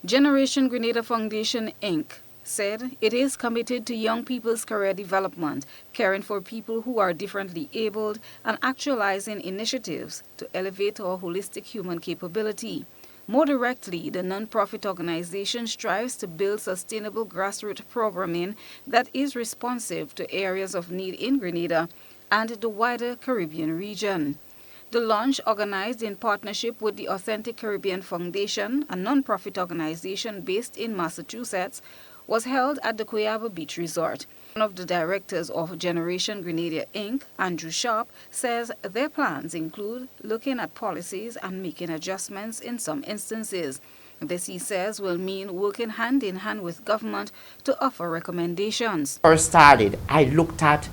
Generation Grenada Foundation, Inc. said it is committed to young people's career development, caring for people who are differently abled, and actualizing initiatives to elevate our holistic human capability. More directly, the non-profit organization strives to build sustainable grassroots programming that is responsive to areas of need in Grenada and the wider Caribbean region. The launch, organized in partnership with the Authentic Caribbean Foundation, a non-profit organization based in Massachusetts, was held at the Cuyaba Beach Resort. One of the directors of Generation Grenada, Inc., Andrew Sharp, says their plans include looking at policies and making adjustments in some instances. This, he says, will mean working hand in hand with government to offer recommendations. First started, I looked at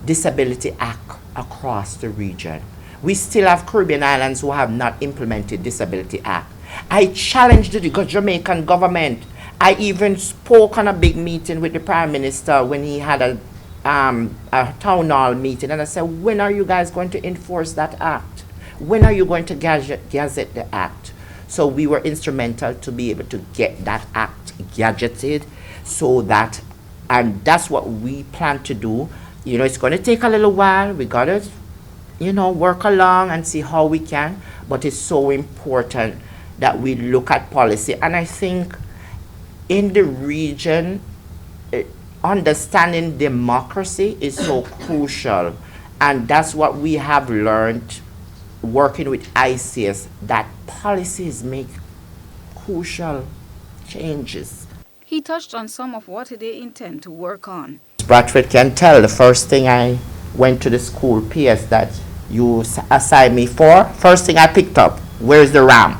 Disability Act across the region. We still have Caribbean islands who have not implemented Disability Act. I challenged the Jamaican government. I even spoke on a big meeting with the Prime Minister when he had a town hall meeting, and I said, when are you guys going to enforce that act? When are you going to gazette the act? So we were instrumental to be able to get that act gazetted, so that, and that's what we plan to do. You know, it's going to take a little while. We got to, work along and see how we can. But it's so important that we look at policy. And I think in the region, understanding democracy is so crucial. And that's what we have learned working with ICS, that policies make crucial changes. He touched on some of what they intend to work on. Bradford can tell the first thing I went to the school PS that you assigned me for, first thing I picked up, where's the ramp?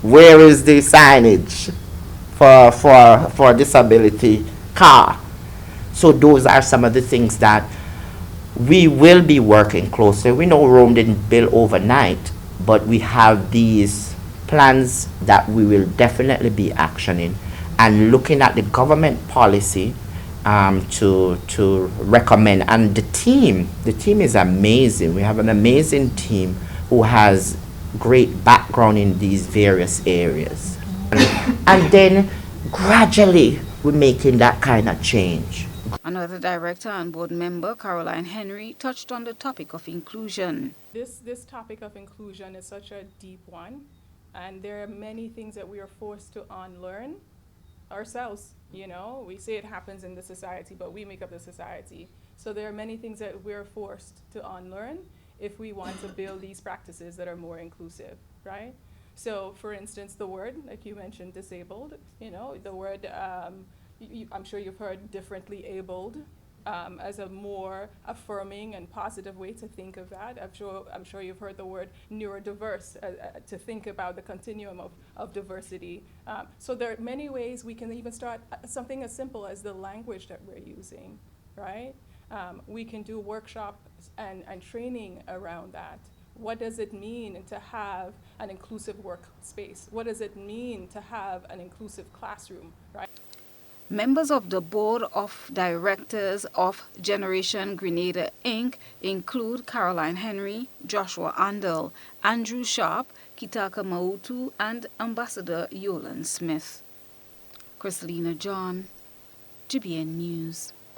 Where is the signage for disability car? So those are some of the things that we will be working closely. We know Rome didn't build overnight, but we have these plans that we will definitely be actioning and looking at the government policy to recommend. And the team is amazing. We have an amazing team who has great background in these various areas. And then gradually we're making that kind of change. Another director and board member, Caroline Henry, touched on the topic of inclusion. This topic of inclusion is such a deep one, and there are many things that we are forced to unlearn ourselves. We say it happens in the society, but we make up the society. So there are many things that we're forced to unlearn if we want to build these practices that are more inclusive, right? So for instance, the word, like you mentioned, disabled, the word, I'm sure you've heard differently abled as a more affirming and positive way to think of that. I'm sure you've heard the word neurodiverse to think about the continuum of diversity. So there are many ways we can even start something as simple as the language that we're using, right? We can do workshops and training around that. What does it mean to have an inclusive workspace? What does it mean to have an inclusive classroom, right? Members of the board of directors of Generation Grenada, Inc. include Caroline Henry, Joshua Andel, Andrew Sharp, Kitaka Mautu, and Ambassador Yolan Smith. Christelina John, GBN News.